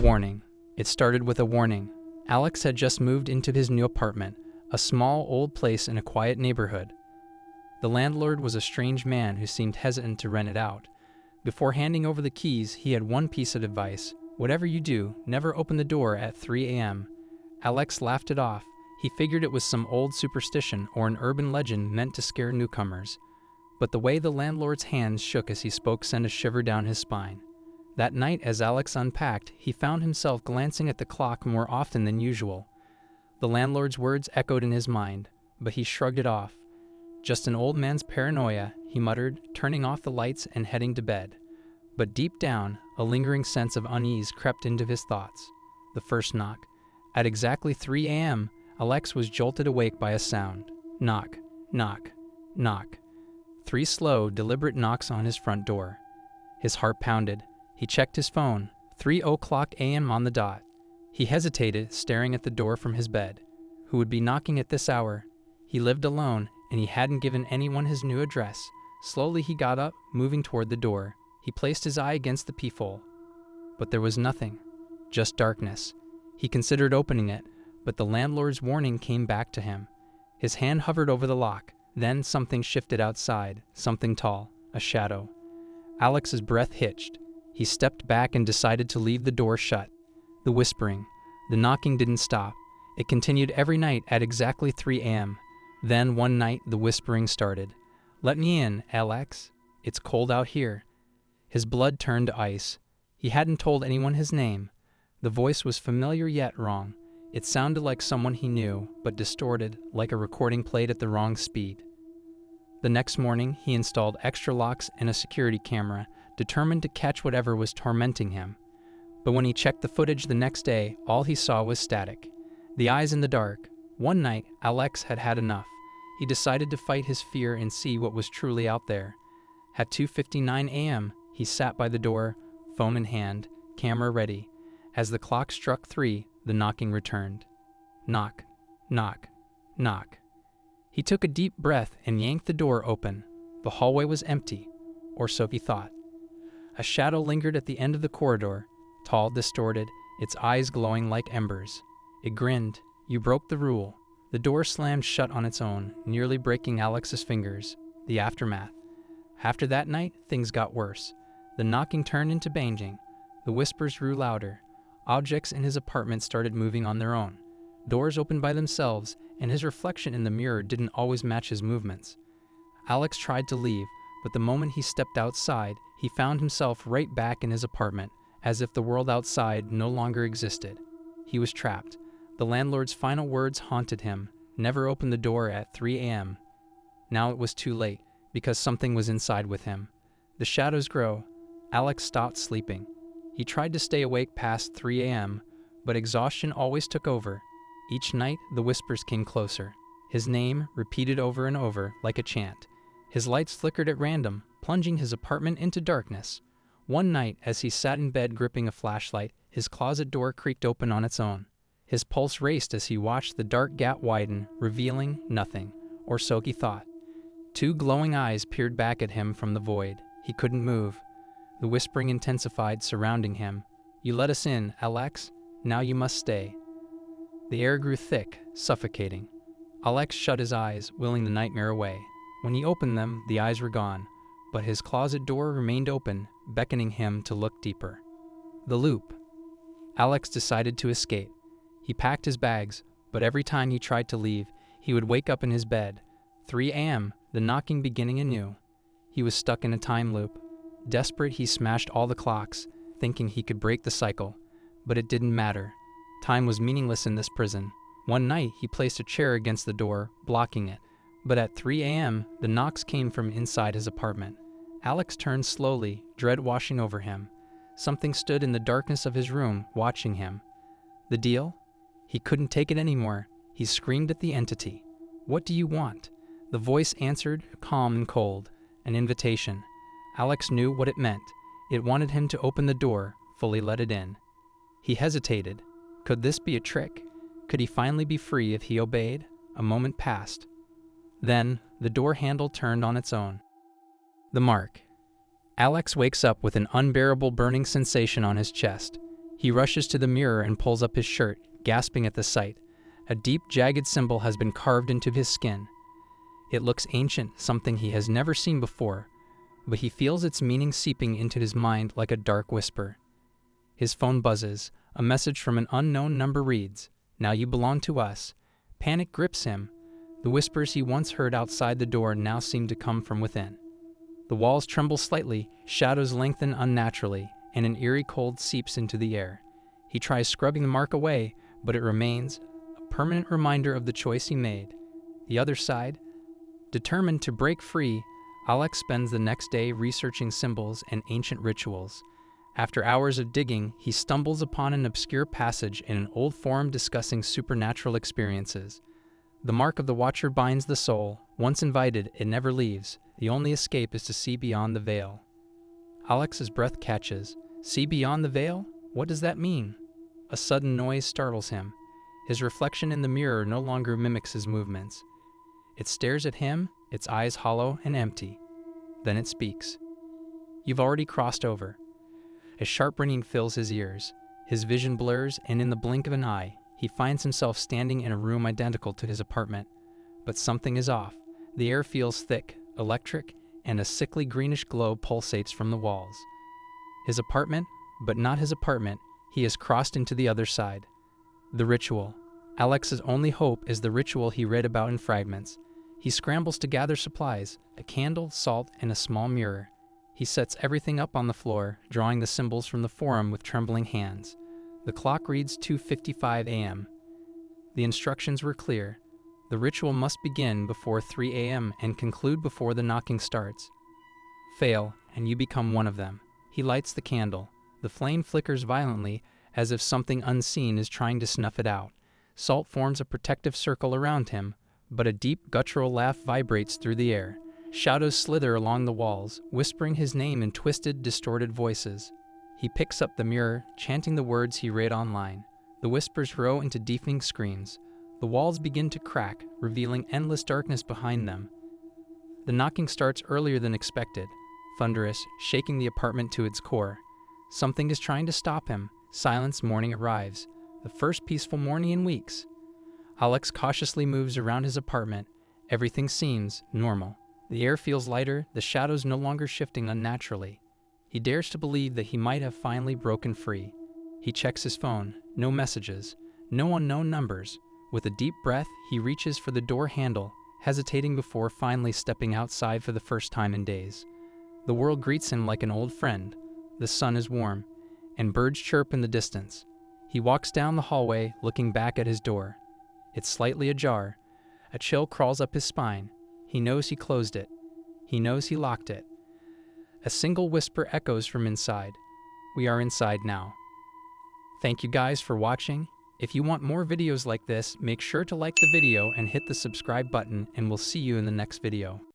warning. It started with a warning. Alex had just moved into his new apartment, a small old place in a quiet neighborhood. The landlord was a strange man who seemed hesitant to rent it out. Before handing over the keys, he had one piece of advice. Whatever you do, never open the door at 3 a.m. Alex laughed it off. He figured it was some old superstition or an urban legend meant to scare newcomers. But the way the landlord's hands shook as he spoke sent a shiver down his spine. That night, as Alex unpacked, he found himself glancing at the clock more often than usual. The landlord's words echoed in his mind, but he shrugged it off. Just an old man's paranoia, he muttered, turning off the lights and heading to bed. But deep down, a lingering sense of unease crept into his thoughts. The first knock. At exactly 3 a.m., Alex was jolted awake by a sound. Knock, knock, knock. 3 slow, deliberate knocks on his front door. His heart pounded. He checked his phone. 3:00 a.m. on the dot. He hesitated, staring at the door from his bed. Who would be knocking at this hour? He lived alone, and he hadn't given anyone his new address. Slowly he got up, moving toward the door. He placed his eye against the peephole. But there was nothing. Just darkness. He considered opening it, but the landlord's warning came back to him. His hand hovered over the lock. Then something shifted outside, something tall, a shadow. Alex's breath hitched. He stepped back and decided to leave the door shut. The whispering, the knocking didn't stop. It continued every night at exactly 3 a.m. Then one night the whispering started. "Let me in, Alex. It's cold out here." His blood turned to ice. He hadn't told anyone his name. The voice was familiar yet wrong. It sounded like someone he knew, but distorted, like a recording played at the wrong speed. The next morning, he installed extra locks and a security camera, determined to catch whatever was tormenting him. But when he checked the footage the next day, all he saw was static. The eyes in the dark. One night, Alex had had enough. He decided to fight his fear and see what was truly out there. At 2:59 a.m., he sat by the door, phone in hand, camera ready. As the clock struck 3, the knocking returned. Knock, knock, knock. He took a deep breath and yanked the door open. The hallway was empty, or so he thought. A shadow lingered at the end of the corridor, tall, distorted, its eyes glowing like embers. It grinned. "You broke the rule." The door slammed shut on its own, nearly breaking Alex's fingers. The aftermath. After that night, things got worse. The knocking turned into banging. The whispers grew louder. Objects in his apartment started moving on their own. Doors opened by themselves, and his reflection in the mirror didn't always match his movements. Alex tried to leave, but the moment he stepped outside, he found himself right back in his apartment, as if the world outside no longer existed. He was trapped. The landlord's final words haunted him. Never open the door at 3 a.m. Now it was too late, because something was inside with him. The shadows grow. Alex stopped sleeping. He tried to stay awake past 3 a.m., but exhaustion always took over. Each night, the whispers came closer. His name, repeated over and over, like a chant. His lights flickered at random, plunging his apartment into darkness. One night, as he sat in bed gripping a flashlight, his closet door creaked open on its own. His pulse raced as he watched the dark gap widen, revealing nothing, or so he thought. 2 glowing eyes peered back at him from the void. He couldn't move. The whispering intensified, surrounding him. "You let us in, Alex. Now you must stay." The air grew thick, suffocating. Alex shut his eyes, willing the nightmare away. When he opened them, the eyes were gone, but his closet door remained open, beckoning him to look deeper. The loop. Alex decided to escape. He packed his bags, but every time he tried to leave, he would wake up in his bed. 3 a.m., the knocking beginning anew. He was stuck in a time loop. Desperate, he smashed all the clocks, thinking he could break the cycle. But it didn't matter. Time was meaningless in this prison. One night, he placed a chair against the door, blocking it. But at 3 a.m., the knocks came from inside his apartment. Alex turned slowly, dread washing over him. Something stood in the darkness of his room, watching him. The deal? He couldn't take it anymore. He screamed at the entity. "What do you want?" The voice answered, calm and cold. An invitation. Alex knew what it meant. It wanted him to open the door, fully let it in. He hesitated. Could this be a trick? Could he finally be free if he obeyed? A moment passed. Then, the door handle turned on its own. The mark. Alex wakes up with an unbearable burning sensation on his chest. He rushes to the mirror and pulls up his shirt, gasping at the sight. A deep, jagged symbol has been carved into his skin. It looks ancient, something he has never seen before, but he feels its meaning seeping into his mind like a dark whisper. His phone buzzes. A message from an unknown number reads, "Now you belong to us." Panic grips him. The whispers he once heard outside the door now seem to come from within. The walls tremble slightly, shadows lengthen unnaturally, and an eerie cold seeps into the air. He tries scrubbing the mark away, but it remains, a permanent reminder of the choice he made. The other side. Determined to break free, Alex spends the next day researching symbols and ancient rituals. After hours of digging, he stumbles upon an obscure passage in an old forum discussing supernatural experiences. The mark of the Watcher binds the soul. Once invited, it never leaves. The only escape is to see beyond the veil. Alex's breath catches. See beyond the veil? What does that mean? A sudden noise startles him. His reflection in the mirror no longer mimics his movements. It stares at him, its eyes hollow and empty. Then it speaks. You've already crossed over. A sharp ringing fills his ears. His vision blurs, and in the blink of an eye, he finds himself standing in a room identical to his apartment. But something is off. The air feels thick, electric, and a sickly greenish glow pulsates from the walls. His apartment, but not his apartment. He has crossed into the other side. The ritual. Alex's only hope is the ritual he read about in fragments. He scrambles to gather supplies, a candle, salt, and a small mirror. He sets everything up on the floor, drawing the symbols from the forum with trembling hands. The clock reads 2:55 a.m. The instructions were clear. The ritual must begin before 3 a.m. and conclude before the knocking starts. Fail, and you become one of them. He lights the candle. The flame flickers violently, as if something unseen is trying to snuff it out. Salt forms a protective circle around him, but a deep guttural laugh vibrates through the air. Shadows slither along the walls, whispering his name in twisted, distorted voices. He picks up the mirror, chanting the words he read online. The whispers grow into deafening screams. The walls begin to crack, revealing endless darkness behind them. The knocking starts earlier than expected, thunderous, shaking the apartment to its core. Something is trying to stop him. Silence morning arrives. The first peaceful morning in weeks. Alex cautiously moves around his apartment. Everything seems normal. The air feels lighter, the shadows no longer shifting unnaturally. He dares to believe that he might have finally broken free. He checks his phone. No messages. No unknown numbers. With a deep breath, he reaches for the door handle, hesitating before finally stepping outside for the first time in days. The world greets him like an old friend. The sun is warm, and birds chirp in the distance. He walks down the hallway, looking back at his door. It's slightly ajar. A chill crawls up his spine. He knows he closed it. He knows he locked it. A single whisper echoes from inside. We are inside now. Thank you guys for watching. If you want more videos like this, make sure to like the video and hit the subscribe button, and we'll see you in the next video.